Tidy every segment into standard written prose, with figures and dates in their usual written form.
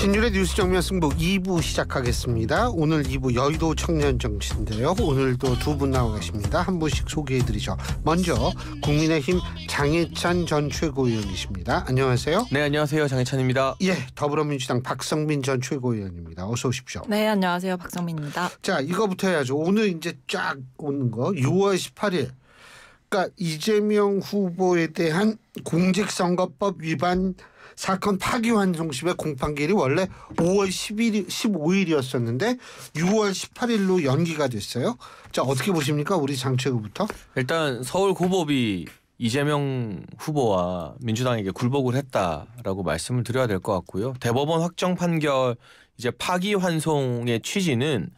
신율의 뉴스 정면 승부 2부 시작하겠습니다. 오늘 2부 여의도 청년 정치인데요. 오늘도 두 분 나와 계십니다. 한 분씩 소개해드리죠. 먼저 국민의힘 장해찬 전 최고위원이십니다. 안녕하세요. 네, 안녕하세요. 장해찬입니다. 예, 더불어민주당 박성민 전 최고위원입니다. 어서 오십시오. 네, 안녕하세요. 박성민입니다. 자, 이거부터 해야죠. 오늘 이제 쫙 오는 거 6월 18일. 그러니까 이재명 후보에 대한 공직선거법 위반 사건 파기환송심의 공판기일이 원래 5월 15일이었었는데 6월 18일로 연기가 됐어요. 자, 어떻게 보십니까? 우리 장 최고부터. 일단 서울고법이 이재명 후보와 민주당에게 굴복을 했다라고 말씀을 드려야 될 것 같고요. 대법원 확정 판결 이제 파기환송의 취지는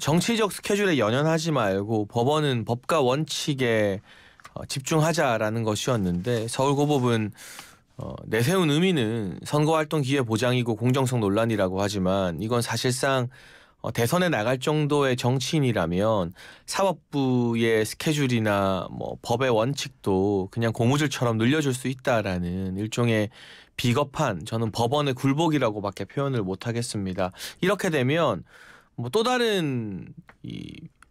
정치적 스케줄에 연연하지 말고 법원은 법과 원칙에 집중하자라는 것이었는데 서울고법은 내세운 의미는 선거활동 기회 보장이고 공정성 논란이라고 하지만 이건 사실상 대선에 나갈 정도의 정치인이라면 사법부의 스케줄이나 뭐 법의 원칙도 그냥 고무줄처럼 늘려줄 수 있다라는 일종의 비겁한 저는 법원의 굴복이라고밖에 표현을 못하겠습니다. 이렇게 되면 뭐 또 다른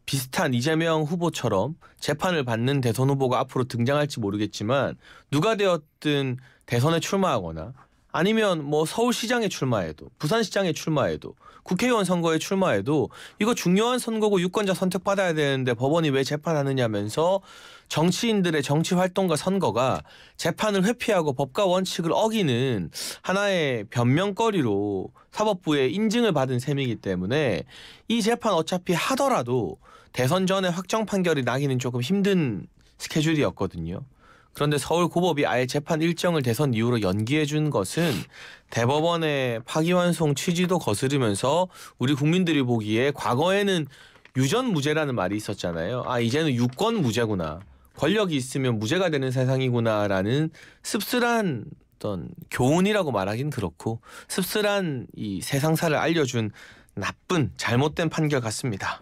비슷한 이재명 후보처럼 재판을 받는 대선 후보가 앞으로 등장할지 모르겠지만 누가 되었든 대선에 출마하거나 아니면 뭐 서울시장에 출마해도 부산시장에 출마해도 국회의원 선거에 출마해도 이거 중요한 선거고 유권자 선택받아야 되는데 법원이 왜 재판하느냐면서 정치인들의 정치활동과 선거가 재판을 회피하고 법과 원칙을 어기는 하나의 변명거리로 사법부의 인증을 받은 셈이기 때문에 이 재판 어차피 하더라도 대선 전에 확정 판결이 나기는 조금 힘든 스케줄이었거든요. 그런데 서울고법이 아예 재판 일정을 대선 이후로 연기해 준 것은 대법원의 파기환송 취지도 거스르면서 우리 국민들이 보기에 과거에는 유전무죄라는 말이 있었잖아요. 아, 이제는 유권무죄구나. 권력이 있으면 무죄가 되는 세상이구나라는 씁쓸한 어떤 교훈이라고 말하긴 그렇고 씁쓸한 이 세상사를 알려준 나쁜 잘못된 판결 같습니다.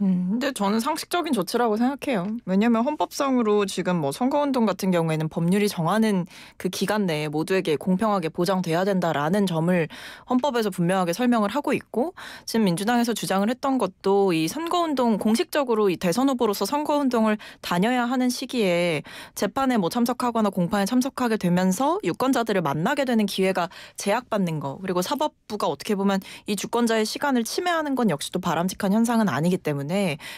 근데 저는 상식적인 조치라고 생각해요. 왜냐하면 헌법상으로 지금 뭐 선거운동 같은 경우에는 법률이 정하는 그 기간 내에 모두에게 공평하게 보장돼야 된다라는 점을 헌법에서 분명하게 설명을 하고 있고 지금 민주당에서 주장을 했던 것도 이 선거운동 공식적으로 이 대선 후보로서 선거운동을 다녀야 하는 시기에 재판에 뭐 참석하거나 공판에 참석하게 되면서 유권자들을 만나게 되는 기회가 제약받는 거 그리고 사법부가 어떻게 보면 이 주권자의 시간을 침해하는 건 역시 또 바람직한 현상은 아니기 때문에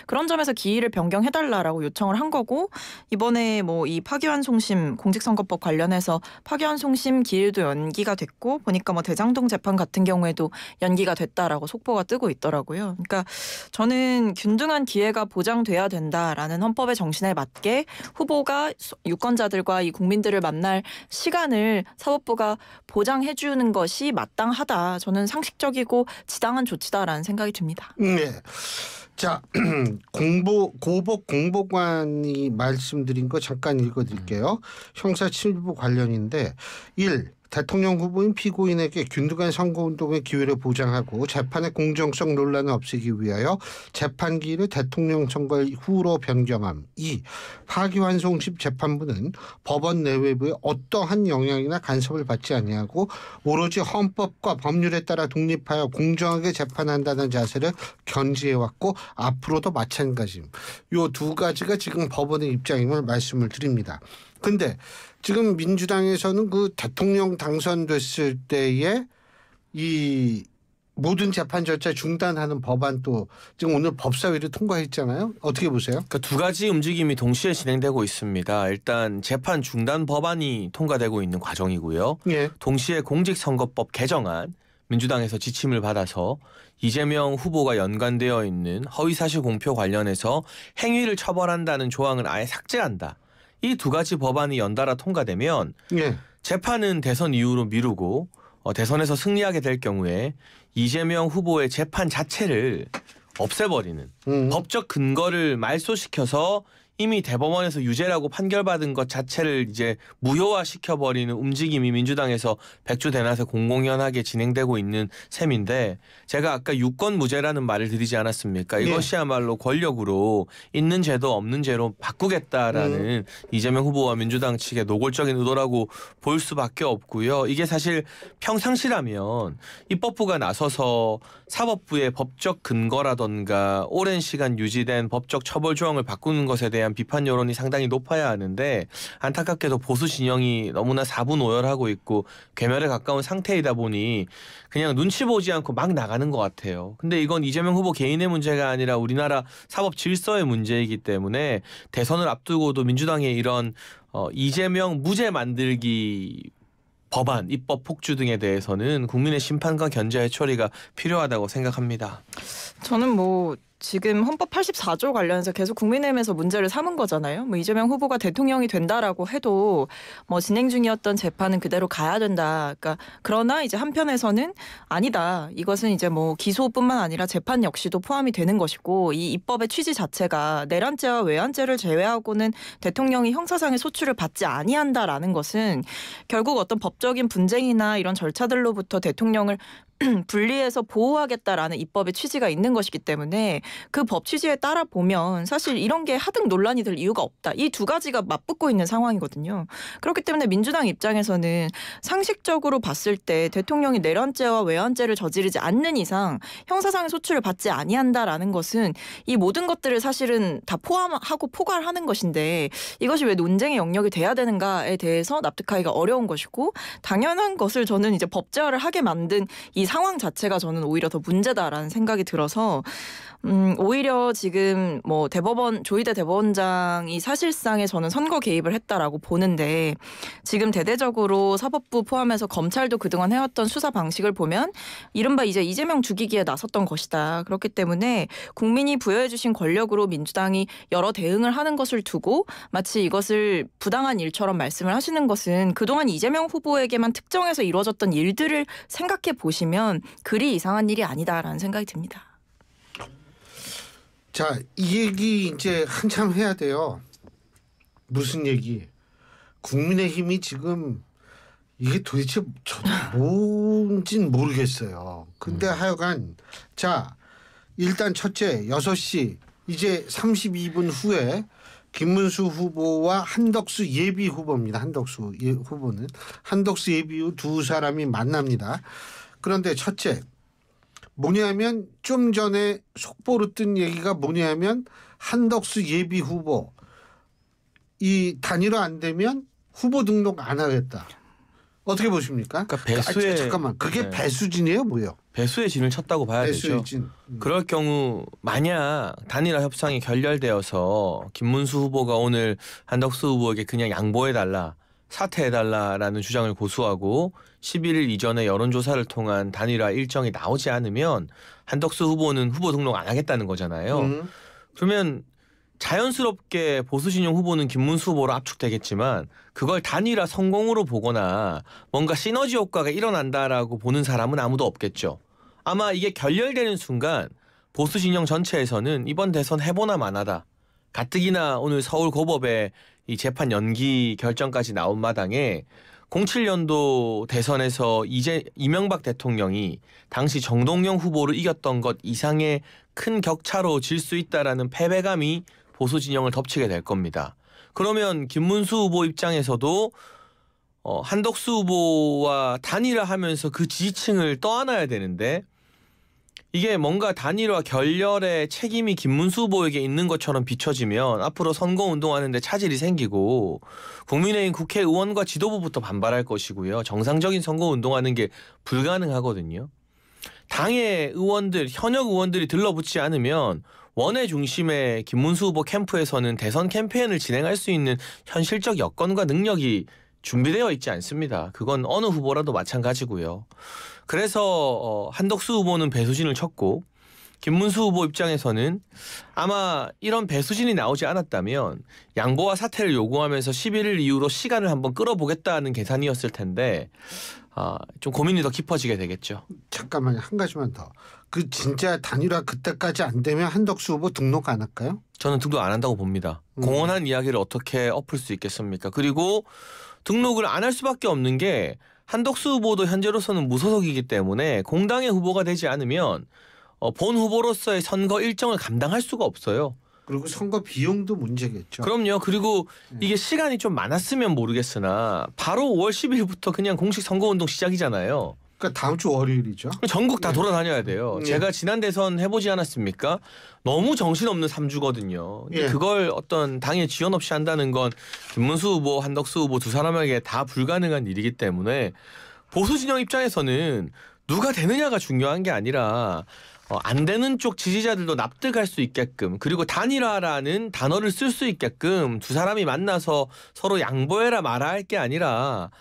그런 점에서 기일을 변경해달라라고 요청을 한 거고 이번에 뭐 이 파기환송심 공직선거법 관련해서 파기환송심 기일도 연기가 됐고 보니까 뭐 대장동 재판 같은 경우에도 연기가 됐다라고 속보가 뜨고 있더라고요. 그러니까 저는 균등한 기회가 보장돼야 된다라는 헌법의 정신에 맞게 후보가 유권자들과 이 국민들을 만날 시간을 사법부가 보장해주는 것이 마땅하다. 저는 상식적이고 지당한 조치다라는 생각이 듭니다. 네. 자, 고법 공보관이 말씀드린 거 잠깐 읽어드릴게요. 형사침부 관련인데 1. 대통령 후보인 피고인에게 균등한 선거운동의 기회를 보장하고 재판의 공정성 논란을 없애기 위하여 재판 기일을 대통령 선거 후로 변경함. 2. 파기환송심 재판부는 법원 내외부의 어떠한 영향이나 간섭을 받지 아니하고 오로지 헌법과 법률에 따라 독립하여 공정하게 재판한다는 자세를 견지해왔고 앞으로도 마찬가지임. 요 두 가지가 지금 법원의 입장임을 말씀을 드립니다. 근데 지금 민주당에서는 그 대통령 당선됐을 때에 이 모든 재판 절차 중단하는 법안도 지금 오늘 법사위를 통과했잖아요. 어떻게 보세요? 그러니까 두 가지 움직임이 동시에 진행되고 있습니다. 일단 재판 중단 법안이 통과되고 있는 과정이고요. 예. 동시에 공직선거법 개정안 민주당에서 지침을 받아서 이재명 후보가 연관되어 있는 허위사실 공표 관련해서 행위를 처벌한다는 조항을 아예 삭제한다. 이 두 가지 법안이 연달아 통과되면 예. 재판은 대선 이후로 미루고 대선에서 승리하게 될 경우에 이재명 후보의 재판 자체를 없애버리는 법적 근거를 말소시켜서 이미 대법원에서 유죄라고 판결받은 것 자체를 이제 무효화시켜버리는 움직임이 민주당에서 백주대낮에 공공연하게 진행되고 있는 셈인데 제가 아까 유권무죄라는 말을 드리지 않았습니까? 이것이야말로 권력으로 있는 죄도 없는 죄로 바꾸겠다라는 이재명 후보와 민주당 측의 노골적인 의도라고 볼 수밖에 없고요. 이게 사실 평상시라면 입법부가 나서서 사법부의 법적 근거라던가 오랜 시간 유지된 법적 처벌 조항을 바꾸는 것에 대한 비판 여론이 상당히 높아야 하는데 안타깝게도 보수 진영이 너무나 사분오열하고 있고 괴멸에 가까운 상태이다 보니 그냥 눈치 보지 않고 막 나가는 것 같아요. 근데 이건 이재명 후보 개인의 문제가 아니라 우리나라 사법 질서의 문제이기 때문에 대선을 앞두고도 민주당의 이런 이재명 무죄 만들기 법안, 입법 폭주 등에 대해서는 국민의 심판과 견제의 처리가 필요하다고 생각합니다. 저는 뭐 지금 헌법 84조 관련해서 계속 국민의힘에서 문제를 삼은 거잖아요. 뭐 이재명 후보가 대통령이 된다라고 해도 뭐 진행 중이었던 재판은 그대로 가야 된다. 그러니까 그러나 이제 한편에서는 아니다. 이것은 이제 뭐 기소뿐만 아니라 재판 역시도 포함이 되는 것이고 이 입법의 취지 자체가 내란죄와 외환죄를 제외하고는 대통령이 형사상의 소출을 받지 아니한다라는 것은 결국 어떤 법적인 분쟁이나 이런 절차들로부터 대통령을 분리해서 보호하겠다라는 입법의 취지가 있는 것이기 때문에 그 법 취지에 따라 보면 사실 이런 게 하등 논란이 될 이유가 없다. 이 두 가지가 맞붙고 있는 상황이거든요. 그렇기 때문에 민주당 입장에서는 상식적으로 봤을 때 대통령이 내란죄와 외환죄를 저지르지 않는 이상 형사상의 소출을 받지 아니한다라는 것은 이 모든 것들을 사실은 다 포함하고 포괄하는 것인데 이것이 왜 논쟁의 영역이 돼야 되는가에 대해서 납득하기가 어려운 것이고 당연한 것을 저는 이제 법제화를 하게 만든 이 상황 자체가 저는 오히려 더 문제다라는 생각이 들어서 오히려 지금 뭐 조희대 대법원장이 사실상의 저는 선거 개입을 했다라고 보는데 지금 대대적으로 사법부 포함해서 검찰도 그동안 해왔던 수사 방식을 보면 이른바 이제 이재명 죽이기에 나섰던 것이다. 그렇기 때문에 국민이 부여해 주신 권력으로 민주당이 여러 대응을 하는 것을 두고 마치 이것을 부당한 일처럼 말씀을 하시는 것은 그동안 이재명 후보에게만 특정해서 이루어졌던 일들을 생각해 보시면 그리 이상한 일이 아니다라는 생각이 듭니다. 자, 이 얘기 이제 한참 해야 돼요. 무슨 얘기? 국민의힘이 지금 이게 도대체 저도 뭔진 모르겠어요. 근데 하여간 자, 일단 첫째 6시 이제 32분 후에 김문수 후보와 한덕수 예비 후보입니다. 한덕수 후보는 한덕수 예비 후 두 사람이 만납니다. 그런데 첫째 뭐냐면 좀 전에 속보로 뜬 얘기가 뭐냐면 한덕수 예비 후보 이 단일화 안 되면 후보 등록 안 하겠다. 어떻게 보십니까? 그러니까 배수의 잠깐만 그게 배수진이에요, 뭐예요? 배수의 진을 쳤다고 봐야 배수의 되죠. 진. 그럴 경우 만약 단일화 협상이 결렬되어서 김문수 후보가 오늘 한덕수 후보에게 그냥 양보해달라, 사퇴해달라라는 주장을 고수하고 11일 이전에 여론조사를 통한 단일화 일정이 나오지 않으면 한덕수 후보는 후보 등록 안 하겠다는 거잖아요. 그러면 자연스럽게 보수진영 후보는 김문수 후보로 압축되겠지만 그걸 단일화 성공으로 보거나 뭔가 시너지 효과가 일어난다라고 보는 사람은 아무도 없겠죠. 아마 이게 결렬되는 순간 보수진영 전체에서는 이번 대선 해보나 마나다. 가뜩이나 오늘 서울고법에 이 재판 연기 결정까지 나온 마당에 07년도 대선에서 이명박 대통령이 당시 정동영 후보를 이겼던 것 이상의 큰 격차로 질 수 있다라는 패배감이 보수 진영을 덮치게 될 겁니다. 그러면 김문수 후보 입장에서도 한덕수 후보와 단일화하면서 그 지지층을 떠안아야 되는데 이게 뭔가 단일화 결렬의 책임이 김문수 후보에게 있는 것처럼 비춰지면 앞으로 선거운동하는 데 차질이 생기고 국민의힘 국회의원과 지도부부터 반발할 것이고요. 정상적인 선거운동하는 게 불가능하거든요. 당의 의원들, 현역 의원들이 들러붙지 않으면 원외 중심의 김문수 후보 캠프에서는 대선 캠페인을 진행할 수 있는 현실적 여건과 능력이 준비되어 있지 않습니다. 그건 어느 후보라도 마찬가지고요. 그래서 한덕수 후보는 배수진을 쳤고 김문수 후보 입장에서는 아마 이런 배수진이 나오지 않았다면 양보와 사퇴를 요구하면서 11일 이후로 시간을 한번 끌어보겠다는 계산이었을 텐데 좀 고민이 더 깊어지게 되겠죠. 잠깐만요. 한 가지만 더. 그 진짜 단일화 그때까지 안 되면 한덕수 후보 등록 안 할까요? 저는 등록 안 한다고 봅니다. 공언한 이야기를 어떻게 엎을 수 있겠습니까? 그리고 등록을 안 할 수밖에 없는 게 한덕수 후보도 현재로서는 무소속이기 때문에 공당의 후보가 되지 않으면 본 후보로서의 선거 일정을 감당할 수가 없어요. 그리고 선거 비용도 문제겠죠. 그럼요. 그리고 이게 시간이 좀 많았으면 모르겠으나 바로 5월 10일부터 그냥 공식 선거운동 시작이잖아요. 그러니까 다음 주 월요일이죠. 전국 다 돌아다녀야 돼요. 네. 제가 지난 대선 해보지 않았습니까? 너무 정신없는 3주거든요. 근데 예. 그걸 어떤 당에 지원 없이 한다는 건 김문수 후보, 한덕수 후보 두 사람에게 다 불가능한 일이기 때문에 보수 진영 입장에서는 누가 되느냐가 중요한 게 아니라 안 되는 쪽 지지자들도 납득할 수 있게끔 그리고 단일화라는 단어를 쓸 수 있게끔 두 사람이 만나서 서로 양보해라 말아 할 게 아니라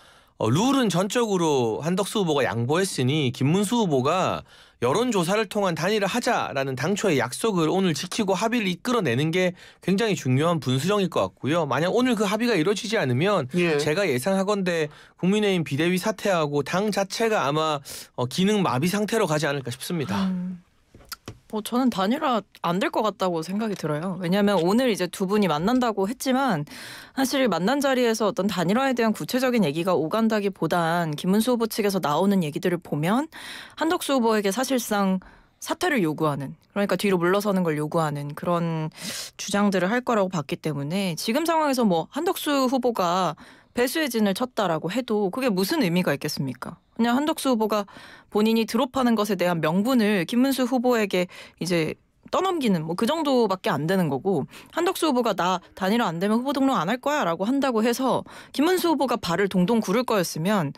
룰은 전적으로 한덕수 후보가 양보했으니 김문수 후보가 여론조사를 통한 단일화 하자라는 당초의 약속을 오늘 지키고 합의를 이끌어내는 게 굉장히 중요한 분수령일 것 같고요. 만약 오늘 그 합의가 이루어지지 않으면 예. 제가 예상하건대 국민의힘 비대위 사퇴하고 당 자체가 아마 기능 마비 상태로 가지 않을까 싶습니다. 저는 단일화 안 될 것 같다고 생각이 들어요. 왜냐하면 오늘 이제 두 분이 만난다고 했지만 사실 만난 자리에서 어떤 단일화에 대한 구체적인 얘기가 오간다기보단 김문수 후보 측에서 나오는 얘기들을 보면 한덕수 후보에게 사실상 사퇴를 요구하는 그러니까 뒤로 물러서는 걸 요구하는 그런 주장들을 할 거라고 봤기 때문에 지금 상황에서 뭐 한덕수 후보가 배수의 진을 쳤다라고 해도 그게 무슨 의미가 있겠습니까? 그냥 한덕수 후보가 본인이 드롭하는 것에 대한 명분을 김문수 후보에게 이제 떠넘기는 뭐 그 정도밖에 안 되는 거고 한덕수 후보가 나 단일화 안 되면 후보 등록 안 할 거야라고 한다고 해서 김문수 후보가 발을 동동 구를 거였으면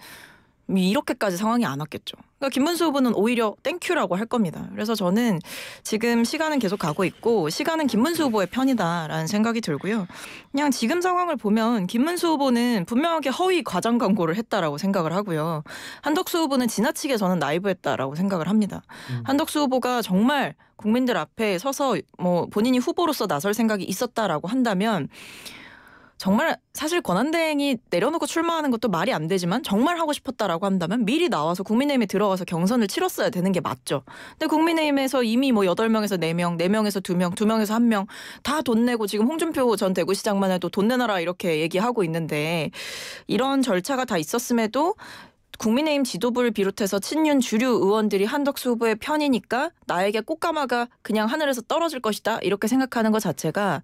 이렇게까지 상황이 안 왔겠죠. 그러니까 김문수 후보는 오히려 땡큐라고 할 겁니다. 그래서 저는 지금 시간은 계속 가고 있고 시간은 김문수 후보의 편이다라는 생각이 들고요. 그냥 지금 상황을 보면 김문수 후보는 분명하게 허위 과장 광고를 했다라고 생각을 하고요. 한덕수 후보는 지나치게 저는 나이브했다라고 생각을 합니다. 한덕수 후보가 정말 국민들 앞에 서서 뭐 본인이 후보로서 나설 생각이 있었다라고 한다면 정말 사실 권한대행이 내려놓고 출마하는 것도 말이 안 되지만 정말 하고 싶었다라고 한다면 미리 나와서 국민의힘에 들어가서 경선을 치렀어야 되는 게 맞죠. 근데 국민의힘에서 이미 뭐 8명에서 4명, 4명에서 2명, 2명에서 1명 다 돈 내고 지금 홍준표 전 대구시장만 해도 돈 내놔라 이렇게 얘기하고 있는데 이런 절차가 다 있었음에도 국민의힘 지도부를 비롯해서 친윤 주류 의원들이 한덕수 후보의 편이니까 나에게 꽃가마가 그냥 하늘에서 떨어질 것이다 이렇게 생각하는 것 자체가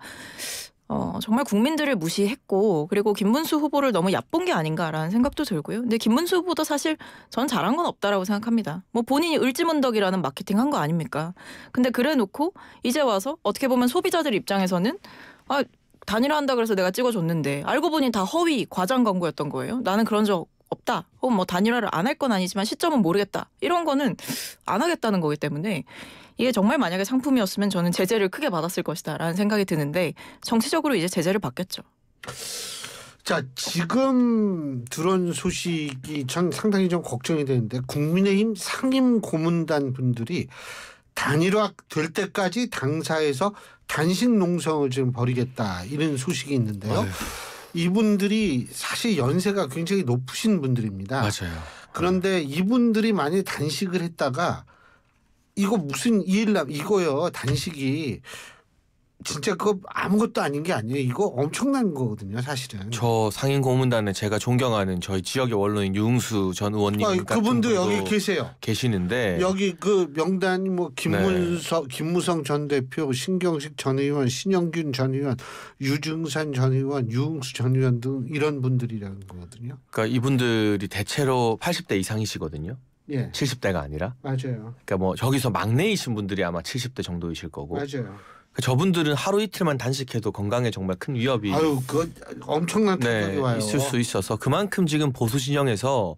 정말 국민들을 무시했고 그리고 김문수 후보를 너무 얕본 게 아닌가라는 생각도 들고요. 근데 김문수 후보도 사실 전 잘한 건 없다라고 생각합니다. 뭐 본인이 을지문덕이라는 마케팅 한 거 아닙니까? 근데 그래놓고 이제 와서 어떻게 보면 소비자들 입장에서는 단일화한다 그래서 내가 찍어줬는데 알고 보니 다 허위 과장 광고였던 거예요. 나는 그런 적 없다. 혹은 뭐 단일화를 안 할 건 아니지만 시점은 모르겠다. 이런 거는 안 하겠다는 거기 때문에 이게 정말 만약에 상품이었으면 저는 제재를 크게 받았을 것이다라는 생각이 드는데 정치적으로 이제 제재를 받겠죠. 자, 지금 들은 소식이 전 상당히 좀 걱정이 되는데 국민의힘 상임 고문단 분들이 단일화 될 때까지 당사에서 단식 농성을 지금 벌이겠다 이런 소식이 있는데요. 이분들이 사실 연세가 굉장히 높으신 분들입니다. 맞아요. 그런데 이분들이 만약에 단식을 했다가 이거 무슨 이거요. 단식이 진짜 그거 아무것도 아닌 게 아니에요. 이거 엄청난 거거든요, 사실은. 저 상임 고문단에 제가 존경하는 저희 지역의 원로인 유흥수 전 의원님 같은 그분도 여기 분도 계세요. 계시는데 여기 그 명단이 뭐 김무성 전 대표, 신경식 전 의원, 신영균 전 의원, 유증산 전 의원, 유흥수 전 의원 등 이런 분들이라는 거거든요. 그러니까 이분들이 대체로 80대 이상이시거든요. 예, 70대가 아니라. 맞아요. 그러니까 뭐 저기서 막내이신 분들이 아마 70대 정도이실 거고. 맞아요. 저분들은 하루 이틀만 단식해도 건강에 정말 큰 위협이 그거 엄청난 타격이 와요. 있을 수 있어서 그만큼 지금 보수 진영에서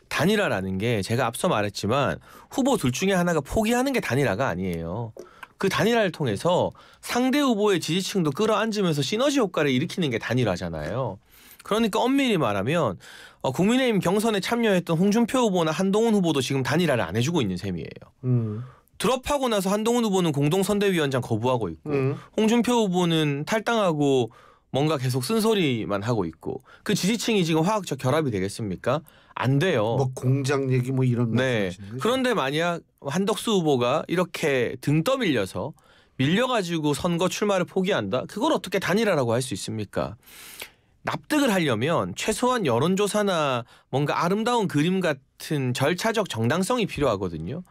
단일화라는 게 제가 앞서 말했지만 후보 둘 중에 하나가 포기하는 게 단일화가 아니에요. 그 단일화를 통해서 상대 후보의 지지층도 끌어안으면서 시너지 효과를 일으키는 게 단일화잖아요. 그러니까 엄밀히 말하면 국민의힘 경선에 참여했던 홍준표 후보나 한동훈 후보도 지금 단일화를 안 해주고 있는 셈이에요. 드롭하고 나서 한동훈 후보는 공동선대위원장 거부하고 있고 홍준표 후보는 탈당하고 뭔가 계속 쓴소리만 하고 있고 그 지지층이 지금 화학적 결합이 되겠습니까? 안 돼요. 뭐 공장 얘기 뭐 이런 네. 말씀하시는 거죠? 그런데 만약 한덕수 후보가 이렇게 등 떠밀려서 밀려가지고 선거 출마를 포기한다? 그걸 어떻게 단일화라고 할 수 있습니까? 납득을 하려면 최소한 여론조사나 뭔가 아름다운 그림 같은 절차적 정당성이 필요하거든요.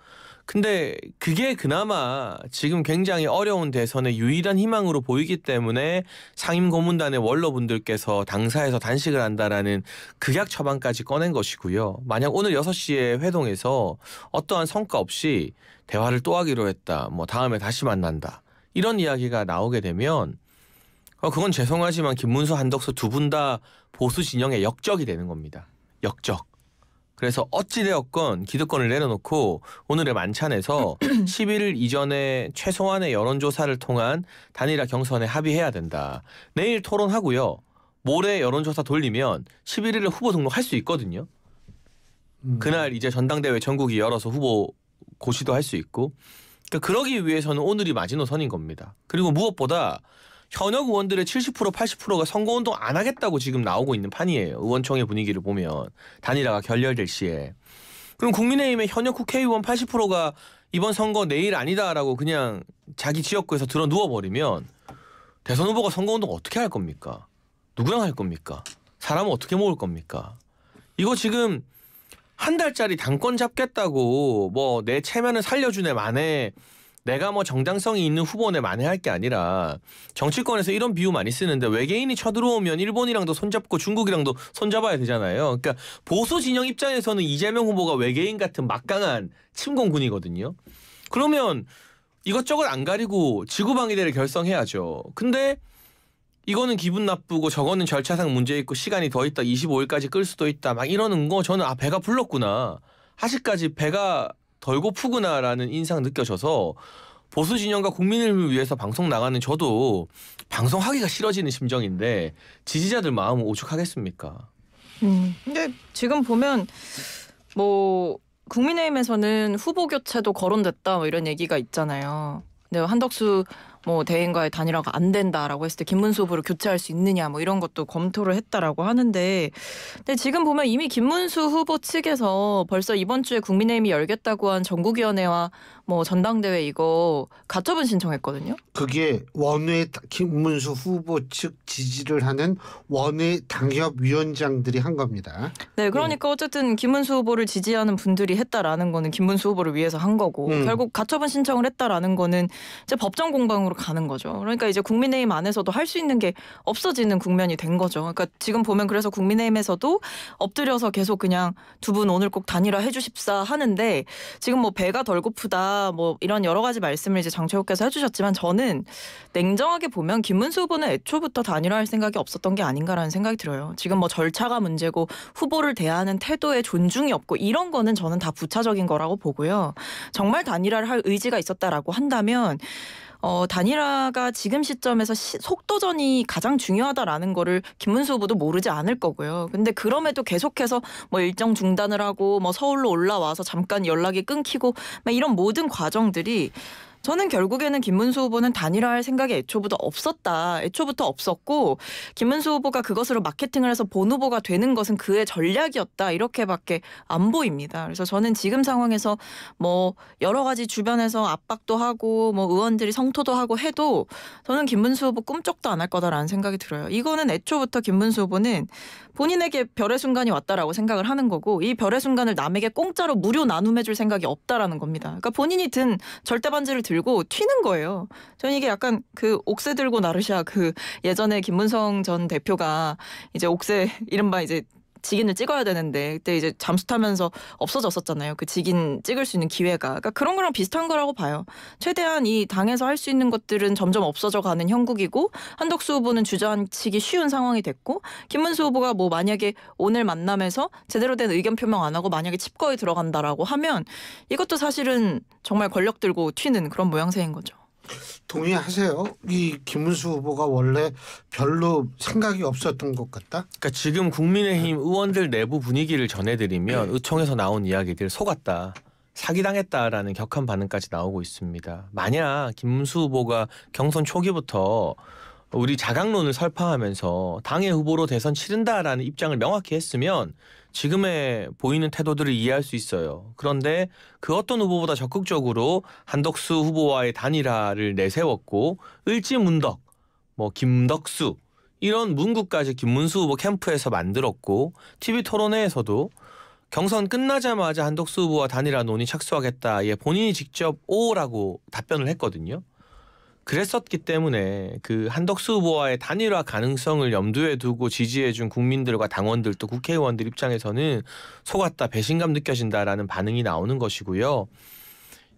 근데 그게 그나마 지금 굉장히 어려운 대선의 유일한 희망으로 보이기 때문에 상임고문단의 원로분들께서 당사에서 단식을 한다라는 극약 처방까지 꺼낸 것이고요. 만약 오늘 6시에 회동에서 어떠한 성과 없이 대화를 또 하기로 했다. 뭐 다음에 다시 만난다. 이런 이야기가 나오게 되면 그건 죄송하지만 김문수, 한덕수 두 분 다 보수 진영의 역적이 되는 겁니다. 역적. 그래서 어찌되었건 기득권을 내려놓고 오늘의 만찬에서 11일 이전에 최소한의 여론조사를 통한 단일화 경선에 합의해야 된다. 내일 토론하고요. 모레 여론조사 돌리면 11일에 후보 등록할 수 있거든요. 그날 이제 전당대회 전국이 열어서 후보 고시도 할 수 있고 그러기 위해서는 오늘이 마지노선인 겁니다. 그리고 무엇보다 현역 의원들의 70% 80%가 선거운동 안 하겠다고 지금 나오고 있는 판이에요. 의원총회 분위기를 보면 단일화가 결렬될 시에. 그럼 국민의힘의 현역 국회의원 80%가 이번 선거 내일 아니다라고 그냥 자기 지역구에서 들어 누워버리면 대선 후보가 선거운동 어떻게 할 겁니까? 누구랑 할 겁니까? 사람은 어떻게 모을 겁니까? 이거 지금 한 달짜리 당권 잡겠다고 뭐 내 체면을 살려주네 만에 내가 뭐 정당성이 있는 후보네 만회할 게 아니라 정치권에서 이런 비유 많이 쓰는데 외계인이 쳐들어오면 일본이랑도 손잡고 중국이랑도 손잡아야 되잖아요. 그러니까 보수 진영 입장에서는 이재명 후보가 외계인 같은 막강한 침공군이거든요. 그러면 이것저것 안 가리고 지구방위대를 결성해야죠. 근데 이거는 기분 나쁘고 저거는 절차상 문제 있고 시간이 더 있다. 25일까지 끌 수도 있다. 막 이러는 거 저는 배가 불렀구나. 아직까지 배가 덜 고프구나라는 인상 느껴져서 보수 진영과 국민을 위해서 방송 나가는 저도 방송하기가 싫어지는 심정인데 지지자들 마음은 오죽하겠습니까? 근데 지금 보면 뭐 국민의힘에서는 후보 교체도 거론됐다 뭐 이런 얘기가 있잖아요. 근데 한덕수 뭐 대행과의 단일화가 안 된다라고 했을 때 김문수 후보를 교체할 수 있느냐 뭐 이런 것도 검토를 했다라고 하는데 근데 지금 보면 이미 김문수 후보 측에서 벌써 이번 주에 국민의힘이 열겠다고 한 전국위원회와 뭐 전당대회 이거 가처분 신청했거든요. 그게 원외 김문수 후보 측 지지를 하는 원외 당협위원장들이 한 겁니다. 네, 그러니까 어쨌든 김문수 후보를 지지하는 분들이 했다라는 거는 김문수 후보를 위해서 한 거고 결국 가처분 신청을 했다라는 거는 이제 법정 공방으로 가는 거죠. 그러니까 이제 국민의힘 안에서도 할 수 있는 게 없어지는 국면이 된 거죠. 그러니까 지금 보면 그래서 국민의힘에서도 엎드려서 계속 그냥 두 분 오늘 꼭 단일화 해주십사 하는데 지금 뭐 배가 덜 고프다 뭐 이런 여러 가지 말씀을 이제 장최호께서 해주셨지만 저는 냉정하게 보면 김문수 후보는 애초부터 단일화할 생각이 없었던 게 아닌가라는 생각이 들어요. 지금 뭐 절차가 문제고 후보를 대하는 태도에 존중이 없고 이런 거는 저는 다 부차적인 거라고 보고요. 정말 단일화를 할 의지가 있었다라고 한다면 단일화가 지금 시점에서 속도전이 가장 중요하다라는 거를 김문수 후보도 모르지 않을 거고요. 근데 그럼에도 계속해서 뭐 일정 중단을 하고 뭐 서울로 올라와서 잠깐 연락이 끊기고 막 이런 모든 과정들이 저는 결국에는 김문수 후보는 단일화할 생각이 애초부터 없었고 김문수 후보가 그것으로 마케팅을 해서 본 후보가 되는 것은 그의 전략이었다 이렇게밖에 안 보입니다. 그래서 저는 지금 상황에서 뭐 여러 가지 주변에서 압박도 하고 뭐 의원들이 성토도 하고 해도 저는 김문수 후보 꿈쩍도 안 할 거다라는 생각이 들어요. 이거는 애초부터 김문수 후보는 본인에게 별의 순간이 왔다라고 생각을 하는 거고 이 별의 순간을 남에게 공짜로 무료 나눔해줄 생각이 없다라는 겁니다. 그러니까 본인이 든 절대반지를 들고 튀는 거예요. 저는 이게 약간 그 옥새 들고 나르샤 그 예전에 김문성 전 대표가 이제 옥새 이른바 이제 직인을 찍어야 되는데 그때 이제 잠수 타면서 없어졌었잖아요. 그 직인 찍을 수 있는 기회가. 그러니까 그런 거랑 비슷한 거라고 봐요. 최대한 이 당에서 할 수 있는 것들은 점점 없어져 가는 형국이고 한덕수 후보는 주저앉히기 쉬운 상황이 됐고 김문수 후보가 뭐 만약에 오늘 만남에서 제대로 된 의견 표명 안 하고 만약에 칩거에 들어간다라고 하면 이것도 사실은 정말 권력 들고 튀는 그런 모양새인 거죠. 동의하세요? 이 김문수 후보가 원래 별로 생각이 없었던 것 같다? 그러니까 지금 국민의힘 의원들 내부 분위기를 전해드리면 의총에서 나온 이야기들 속았다. 사기당했다라는 격한 반응까지 나오고 있습니다. 만약 김문수 후보가 경선 초기부터 우리 자강론을 설파하면서 당의 후보로 대선 치른다라는 입장을 명확히 했으면 지금의 보이는 태도들을 이해할 수 있어요. 그런데 그 어떤 후보보다 적극적으로 한덕수 후보와의 단일화를 내세웠고 을지문덕, 뭐 김덕수 이런 문구까지 김문수 후보 캠프에서 만들었고 TV 토론회에서도 경선 끝나자마자 한덕수 후보와 단일화 논의 착수하겠다에 본인이 직접 오라고 답변을 했거든요. 그랬었기 때문에 그 한덕수 후보와의 단일화 가능성을 염두에 두고 지지해준 국민들과 당원들 또 국회의원들 입장에서는 속았다, 배신감 느껴진다라는 반응이 나오는 것이고요.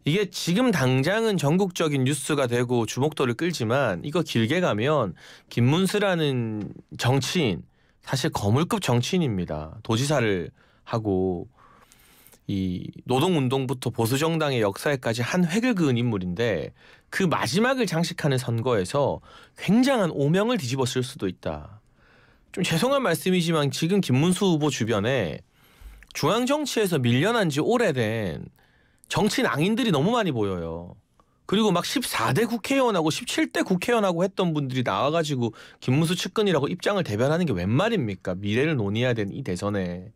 이게 지금 당장은 전국적인 뉴스가 되고 주목도를 끌지만 이거 길게 가면 김문수라는 정치인, 사실 거물급 정치인입니다. 도지사를 하고 이 노동운동부터 보수정당의 역사에까지 한 획을 그은 인물인데 그 마지막을 장식하는 선거에서 굉장한 오명을 뒤집었을 수도 있다. 좀 죄송한 말씀이지만 지금 김문수 후보 주변에 중앙정치에서 밀려난 지 오래된 정치 낭인들이 너무 많이 보여요. 그리고 막 14대 국회의원하고 17대 국회의원하고 했던 분들이 나와가지고 김문수 측근이라고 입장을 대변하는 게 웬 말입니까? 미래를 논의해야 되는 이 대선에.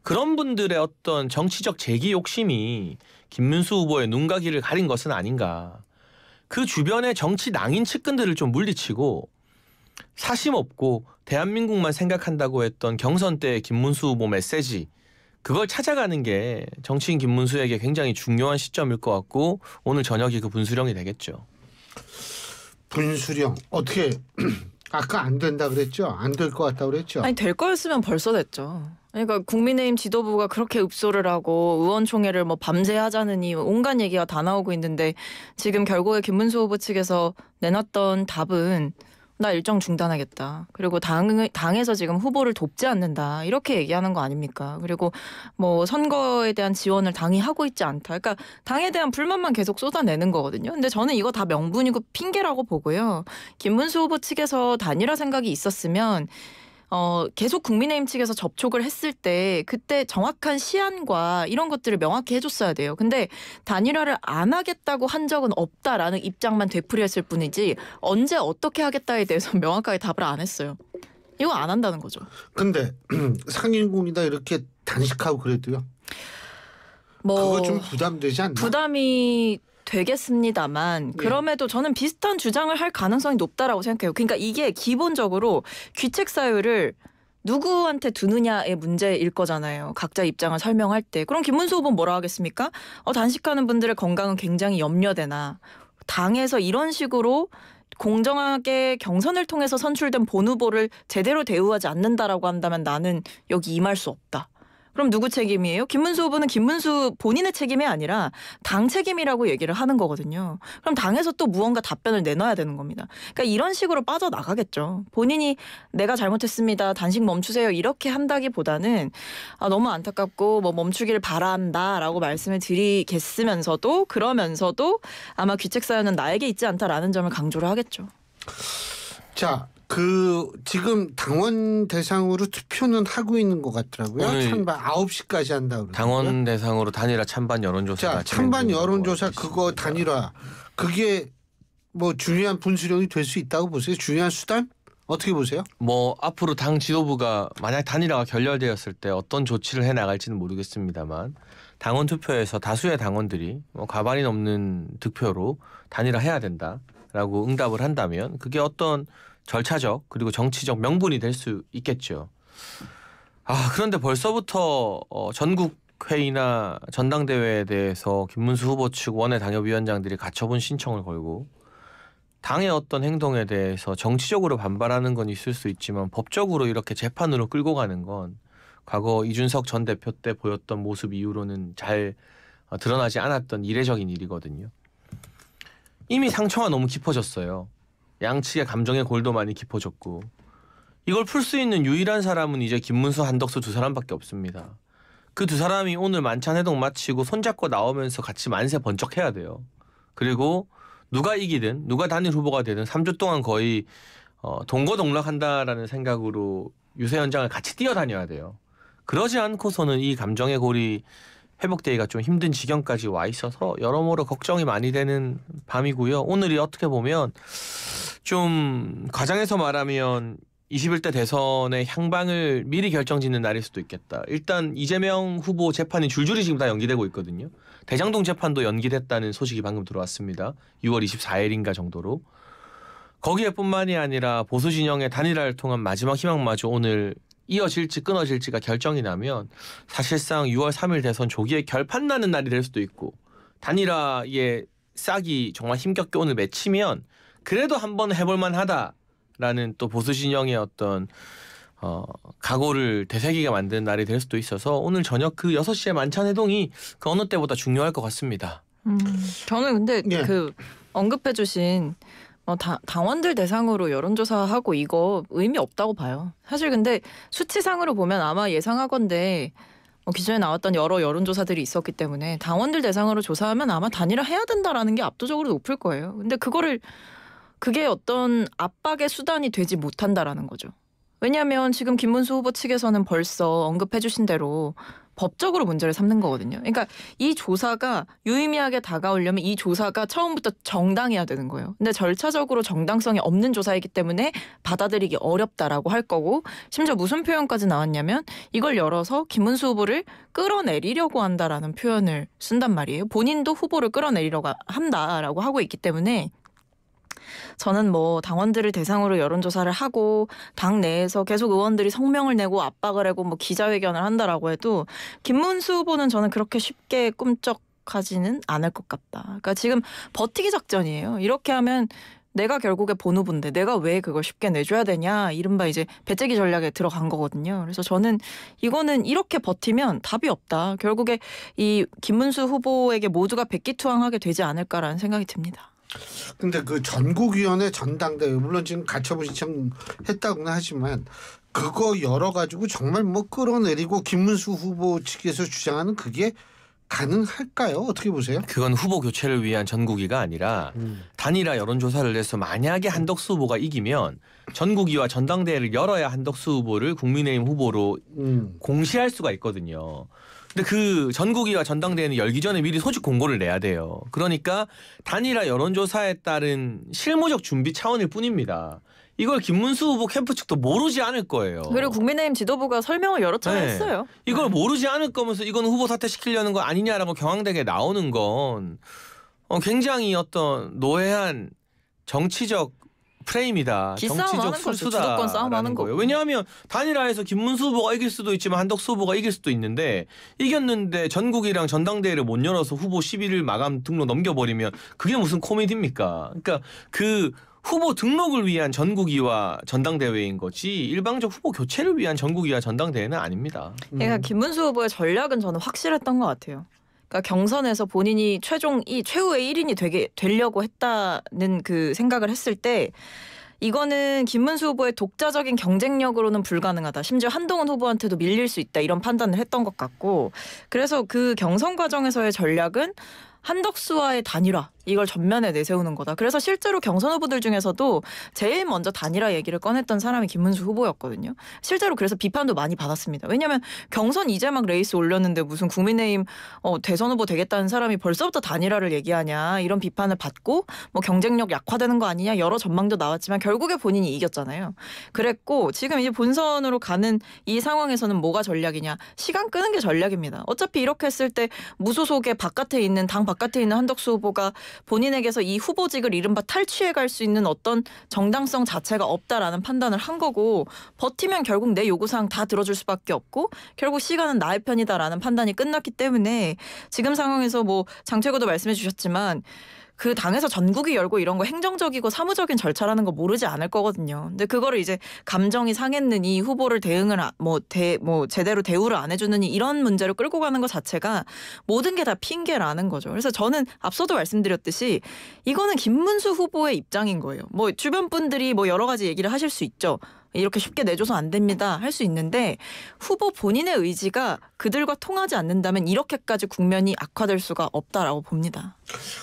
그런 분들의 어떤 정치적 재기 욕심이 김문수 후보의 눈과 귀를 가린 것은 아닌가. 그 주변의 정치 낭인 측근들을 좀 물리치고 사심 없고 대한민국만 생각한다고 했던 경선 때의 김문수 후보 메시지, 그걸 찾아가는 게 정치인 김문수에게 굉장히 중요한 시점일 것 같고 오늘 저녁이 그 분수령이 되겠죠. 분수령 어떻게 아까 안 된다 그랬죠? 안 될 것 같다 그랬죠? 아니 될 거였으면 벌써 됐죠. 그러니까 국민의힘 지도부가 그렇게 읍소를 하고 의원총회를 뭐 밤새 하자느니 온갖 얘기가 다 나오고 있는데 지금 결국에 김문수 후보 측에서 내놨던 답은 나 일정 중단하겠다. 그리고 당에서 지금 후보를 돕지 않는다. 이렇게 얘기하는 거 아닙니까? 그리고 뭐 선거에 대한 지원을 당이 하고 있지 않다. 그러니까 당에 대한 불만만 계속 쏟아내는 거거든요. 근데 저는 이거 다 명분이고 핑계라고 보고요. 김문수 후보 측에서 단일화 생각이 있었으면 계속 국민의힘 측에서 접촉을 했을 때 그때 정확한 시안과 이런 것들을 명확히 해줬어야 돼요. 근데 단일화를 안 하겠다고 한 적은 없다라는 입장만 되풀이했을 뿐이지 언제 어떻게 하겠다에 대해서 명확하게 답을 안 했어요. 이거 안 한다는 거죠. 근데 상임공이다 이렇게 단식하고 그래도요. 그거 좀 부담되지 않나? 부담이 되겠습니다만 그럼에도 저는 비슷한 주장을 할 가능성이 높다라고 생각해요. 그러니까 이게 기본적으로 귀책 사유를 누구한테 두느냐의 문제일 거잖아요. 각자 입장을 설명할 때. 그럼 김문수 후보는 뭐라 하겠습니까? 단식하는 분들의 건강은 굉장히 염려되나 당에서 이런 식으로 공정하게 경선을 통해서 선출된 본 후보를 제대로 대우하지 않는다라고 한다면 나는 여기 임할 수 없다. 그럼 누구 책임이에요? 김문수 후보는 김문수 본인의 책임이 아니라 당 책임이라고 얘기를 하는 거거든요. 그럼 당에서 또 무언가 답변을 내놔야 되는 겁니다. 그러니까 이런 식으로 빠져나가겠죠. 본인이 내가 잘못했습니다. 단식 멈추세요. 이렇게 한다기보다는 너무 안타깝고 뭐 멈추길 바란다라고 말씀을 드리겠으면서도 그러면서도 아마 귀책 사유는 나에게 있지 않다라는 점을 강조를 하겠죠. 자. 지금 당원 대상으로 투표는 하고 있는 것 같더라고요. 찬반 9시까지 한다고 그러더라고요. 당원 대상으로 단일화 찬반 여론조사가 찬반 여론조사 그거 단일화 그게 뭐 중요한 분수령이 될 수 있다고 보세요? 중요한 수단? 어떻게 보세요? 뭐 앞으로 당 지도부가 만약 단일화가 결렬되었을 때 어떤 조치를 해 나갈지는 모르겠습니다만 당원 투표에서 다수의 당원들이 과반이 넘는 득표로 단일화해야 된다라고 응답을 한다면 그게 어떤 절차적 그리고 정치적 명분이 될 수 있겠죠. 그런데 벌써부터 전국 회의나 전당대회에 대해서 김문수 후보 측 원외 당협위원장들이 가처분 신청을 걸고 당의 어떤 행동에 대해서 정치적으로 반발하는 건 있을 수 있지만 법적으로 이렇게 재판으로 끌고 가는 건 과거 이준석 전 대표 때 보였던 모습 이후로는 잘 드러나지 않았던 이례적인 일이거든요. 이미 상처가 너무 깊어졌어요. 양측의 감정의 골도 많이 깊어졌고 이걸 풀 수 있는 유일한 사람은 이제 김문수, 한덕수 두 사람밖에 없습니다. 그 두 사람이 오늘 만찬 회동 마치고 손잡고 나오면서 같이 만세 번쩍해야 돼요. 그리고 누가 이기든 누가 단일 후보가 되든 3주 동안 거의 동거동락한다라는 생각으로 유세 현장을 같이 뛰어다녀야 돼요. 그러지 않고서는 이 감정의 골이 회복되기가 좀 힘든 지경까지 와 있어서 여러모로 걱정이 많이 되는 밤이고요. 오늘이 어떻게 보면 좀 과장해서 말하면 21대 대선의 향방을 미리 결정짓는 날일 수도 있겠다. 일단 이재명 후보 재판이 줄줄이 지금 다 연기되고 있거든요. 대장동 재판도 연기됐다는 소식이 방금 들어왔습니다. 6월 24일인가 정도로. 거기에뿐만이 아니라 보수 진영의 단일화를 통한 마지막 희망마저 오늘 이어질지 끊어질지가 결정이 나면 사실상 6월 3일 대선 조기에 결판 나는 날이 될 수도 있고 단일화의 싹이 정말 힘겹게 오늘 맺히면 그래도 한번 해볼 만하다라는 또 보수 진영의 어떤 각오를 되새기게 만드는 날이 될 수도 있어서 오늘 저녁 그 6시에 만찬회동이 그 어느 때보다 중요할 것 같습니다. 저는 근데 예. 그 언급해주신 당원들 대상으로 여론조사하고 이거 의미 없다고 봐요. 사실 근데 수치상으로 보면 아마 예상하건대 기존에 나왔던 여러 여론조사들이 있었기 때문에 당원들 대상으로 조사하면 아마 단일화 해야 된다라는 게 압도적으로 높을 거예요. 근데 그게 어떤 압박의 수단이 되지 못한다라는 거죠. 왜냐하면 지금 김문수 후보 측에서는 벌써 언급해주신 대로 법적으로 문제를 삼는 거거든요. 그러니까 이 조사가 유의미하게 다가오려면 이 조사가 처음부터 정당해야 되는 거예요. 근데 절차적으로 정당성이 없는 조사이기 때문에 받아들이기 어렵다라고 할 거고 심지어 무슨 표현까지 나왔냐면 이걸 열어서 김문수 후보를 끌어내리려고 한다라는 표현을 쓴단 말이에요. 본인도 후보를 끌어내리려고 한다라고 하고 있기 때문에 저는 당원들을 대상으로 여론조사를 하고 당 내에서 계속 의원들이 성명을 내고 압박을 하고 기자회견을 한다라고 해도 김문수 후보는 저는 그렇게 쉽게 꿈쩍하지는 않을 것 같다. 그러니까 지금 버티기 작전이에요. 이렇게 하면 내가 결국에 본 후보인데 내가 왜 그걸 쉽게 내줘야 되냐 이른바 이제 배째기 전략에 들어간 거거든요. 그래서 저는 이거는 이렇게 버티면 답이 없다. 결국에 이 김문수 후보에게 모두가 백기투항하게 되지 않을까라는 생각이 듭니다. 근데 그 전국위원회 전당대회 물론 지금 가처분 신청했다고는 하지만 그거 열어가지고 정말 끌어내리고 김문수 후보 측에서 주장하는 그게 가능할까요? 어떻게 보세요? 그건 후보 교체를 위한 전국위가 아니라 단일화 여론조사를 해서 만약에 한덕수 후보가 이기면 전국위와 전당대회를 열어야 한덕수 후보를 국민의힘 후보로 공시할 수가 있거든요. 근데 그 전국위와 전당대회는 열기 전에 미리 소집 공고를 내야 돼요. 그러니까 단일화 여론조사에 따른 실무적 준비 차원일 뿐입니다. 이걸 김문수 후보 캠프 측도 모르지 않을 거예요. 그리고 국민의힘 지도부가 설명을 여러 차례 했어요. 이걸 모르지 않을 거면서 이건 후보 사퇴시키려는 거 아니냐라고 경황되게 나오는 건 굉장히 어떤 노회한 정치적 프레임이다. 정치적 술수다. 주도권 싸움하는 거예요. 왜냐하면 단일화에서 김문수 후보가 이길 수도 있지만 한덕수 후보가 이길 수도 있는데 이겼는데 전국이랑 전당대회를 못 열어서 후보 11일 마감 등록 넘겨버리면 그게 무슨 코미디입니까? 그러니까 그 후보 등록을 위한 전국위와 전당대회인 거지 일방적 후보 교체를 위한 전국위와 전당대회는 아닙니다. 그러니까 김문수 후보의 전략은 저는 확실했던 것 같아요. 그러니까 경선에서 본인이 최후의 1인이 되려고 했다는 그 생각을 했을 때 이거는 김문수 후보의 독자적인 경쟁력으로는 불가능하다. 심지어 한동훈 후보한테도 밀릴 수 있다. 이런 판단을 했던 것 같고 그래서 그 경선 과정에서의 전략은 한덕수와의 단일화 이걸 전면에 내세우는 거다. 그래서 실제로 경선 후보들 중에서도 제일 먼저 단일화 얘기를 꺼냈던 사람이 김문수 후보였거든요. 실제로 그래서 비판도 많이 받았습니다. 왜냐하면 경선 이제 막 레이스 올렸는데 무슨 국민의힘 대선 후보 되겠다는 사람이 벌써부터 단일화를 얘기하냐 이런 비판을 받고 경쟁력 약화되는 거 아니냐 여러 전망도 나왔지만 결국에 본인이 이겼잖아요. 그랬고 지금 이제 본선으로 가는 이 상황에서는 뭐가 전략이냐. 시간 끄는 게 전략입니다. 어차피 이렇게 했을 때 무소속의 당 바깥에 있는 한덕수 후보가 본인에게서 이 후보직을 이른바 탈취해 갈 수 있는 어떤 정당성 자체가 없다라는 판단을 한 거고 버티면 결국 내 요구사항 다 들어줄 수밖에 없고 결국 시간은 나의 편이다라는 판단이 끝났기 때문에 지금 상황에서 장최고도 말씀해 주셨지만 그 당에서 전국이 열고 이런 거 행정적이고 사무적인 절차라는 거 모르지 않을 거거든요. 근데 그거를 이제 감정이 상했느니 후보를 제대로 대우를 안 해주느니 이런 문제를 끌고 가는 것 자체가 모든 게 다 핑계라는 거죠. 그래서 저는 앞서도 말씀드렸듯이 이거는 김문수 후보의 입장인 거예요. 주변 분들이 여러 가지 얘기를 하실 수 있죠. 이렇게 쉽게 내줘서 안 됩니다. 할 수 있는데 후보 본인의 의지가 그들과 통하지 않는다면 이렇게까지 국면이 악화될 수가 없다라고 봅니다.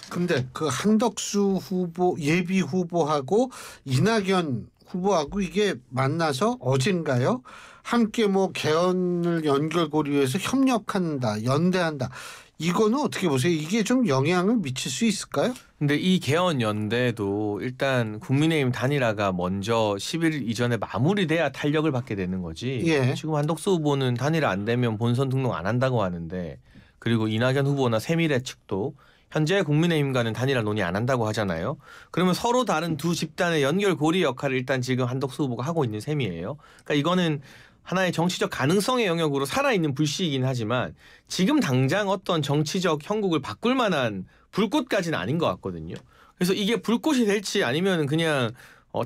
근데 그 한덕수 후보 예비 후보하고 이낙연 후보하고 이게 만나서 어젠가요? 함께 뭐 개헌을 연결고리해서 협력한다, 연대한다. 이거는 어떻게 보세요? 이게 좀 영향을 미칠 수 있을까요? 근데 이 개헌 연대도 일단 국민의힘 단일화가 먼저 11일 이전에 마무리돼야 탄력을 받게 되는 거지. 예. 지금 한덕수 후보는 단일화 안 되면 본선 등록 안 한다고 하는데, 그리고 이낙연 후보나 세미래 측도 현재 국민의힘과는 단일화 논의 안 한다고 하잖아요. 그러면 서로 다른 두 집단의 연결고리 역할을 일단 지금 한덕수 후보가 하고 있는 셈이에요. 그러니까 이거는 하나의 정치적 가능성의 영역으로 살아있는 불씨이긴 하지만 지금 당장 어떤 정치적 형국을 바꿀 만한 불꽃까지는 아닌 것 같거든요. 그래서 이게 불꽃이 될지 아니면 그냥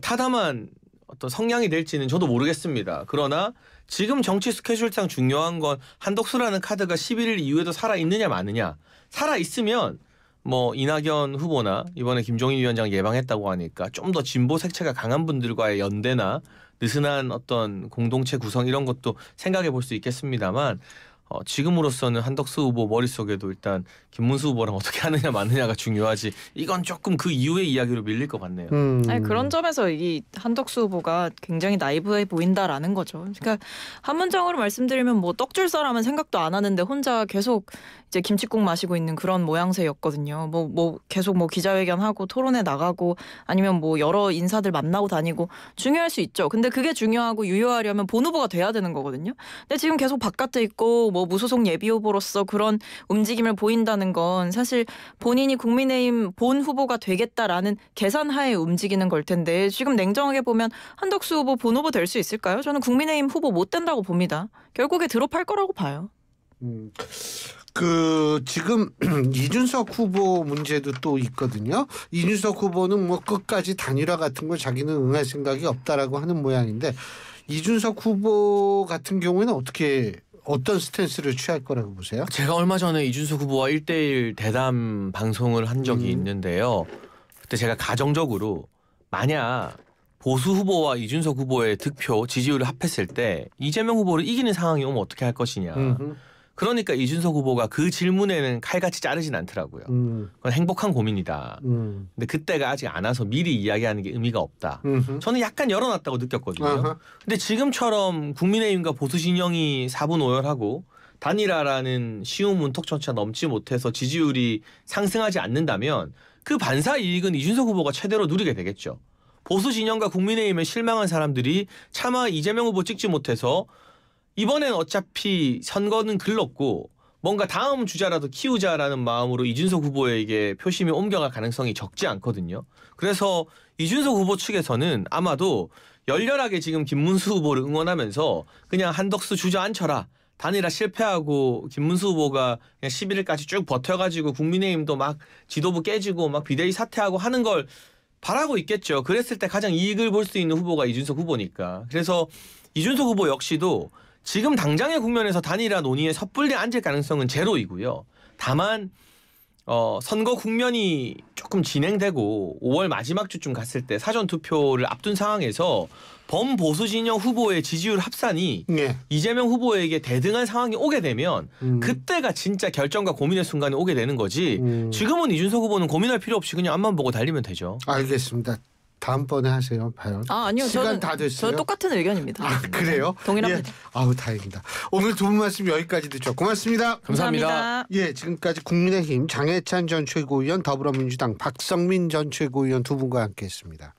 타담한 어떤 성향이 될지는 저도 모르겠습니다. 그러나 지금 정치 스케줄상 중요한 건 한덕수라는 카드가 11일 이후에도 살아있느냐 마느냐. 살아있으면 뭐 이낙연 후보나 이번에 김종인 위원장 예방했다고 하니까 좀 더 진보 색채가 강한 분들과의 연대나 느슨한 어떤 공동체 구성 이런 것도 생각해 볼 수 있겠습니다만 지금으로서는 한덕수 후보 머릿속에도 일단 김문수 후보랑 어떻게 하느냐 마느냐가 중요하지 이건 조금 그 이후의 이야기로 밀릴 것 같네요. 아니, 그런 점에서 이 한덕수 후보가 굉장히 나이브해 보인다라는 거죠. 그러니까 한 문장으로 말씀드리면 뭐 떡줄 사람은 생각도 안 하는데 혼자 계속 이제 김칫국 마시고 있는 그런 모양새였거든요. 뭐 계속 뭐 기자회견하고 토론회 나가고 아니면 뭐 여러 인사들 만나고 다니고 중요할 수 있죠. 근데 그게 중요하고 유효하려면 본 후보가 돼야 되는 거거든요. 근데 지금 계속 바깥에 있고 뭐 무소속 예비 후보로서 그런 움직임을 보인다는 건 사실 본인이 국민의힘 본 후보가 되겠다라는 계산하에 움직이는 걸 텐데 지금 냉정하게 보면 한덕수 후보 본 후보 될 수 있을까요? 저는 국민의힘 후보 못 된다고 봅니다. 결국에 드롭할 거라고 봐요. 지금 이준석 후보 문제도 또 있거든요. 이준석 후보는 뭐 끝까지 단일화 같은 걸 자기는 응할 생각이 없다라고 하는 모양인데 이준석 후보 같은 경우에는 어떤 스탠스를 취할 거라고 보세요? 제가 얼마 전에 이준석 후보와 1대1 대담 방송을 한 적이 있는데요. 그때 제가 가정적으로 만약 보수 후보와 이준석 후보의 득표 지지율을 합했을 때 이재명 후보를 이기는 상황이 오면 어떻게 할 것이냐. 그러니까 이준석 후보가 그 질문에는 칼같이 자르진 않더라고요. 그건 행복한 고민이다. 근데 그때가 아직 안 와서 미리 이야기하는 게 의미가 없다. 저는 약간 열어놨다고 느꼈거든요. 근데 지금처럼 국민의힘과 보수 진영이 4분 오열하고 단일화라는 쉬운 문턱조차 넘지 못해서 지지율이 상승하지 않는다면 그 반사 이익은 이준석 후보가 최대로 누리게 되겠죠. 보수 진영과 국민의힘에 실망한 사람들이 차마 이재명 후보 찍지 못해서 이번엔 어차피 선거는 글렀고 뭔가 다음 주자라도 키우자라는 마음으로 이준석 후보에게 표심이 옮겨갈 가능성이 적지 않거든요. 그래서 이준석 후보 측에서는 아마도 열렬하게 지금 김문수 후보를 응원하면서 그냥 한덕수 주저앉혀라. 단일화 실패하고 김문수 후보가 그냥 11일까지 쭉 버텨가지고 국민의힘도 막 지도부 깨지고 막 비대위 사퇴하고 하는 걸 바라고 있겠죠. 그랬을 때 가장 이익을 볼 수 있는 후보가 이준석 후보니까. 그래서 이준석 후보 역시도 지금 당장의 국면에서 단일화 논의에 섣불리 앉을 가능성은 제로이고요. 다만 선거 국면이 조금 진행되고 5월 마지막 주쯤 갔을 때 사전투표를 앞둔 상황에서 범보수 진영 후보의 지지율 합산이 이재명 후보에게 대등한 상황이 오게 되면 그때가 진짜 결정과 고민의 순간이 오게 되는 거지 지금은 이준석 후보는 고민할 필요 없이 그냥 앞만 보고 달리면 되죠. 알겠습니다. 다음번에 하세요. 봐요. 아니요. 시간 다 됐어요. 저는 똑같은 의견입니다. 그래요? 동일합니다. 예. 아우 다행이다. 오늘 두 분 말씀 여기까지 듣죠. 고맙습니다. 감사합니다. 예, 지금까지 국민의힘 장해찬 전 최고위원, 더불어민주당 박성민 전 최고위원 두 분과 함께했습니다.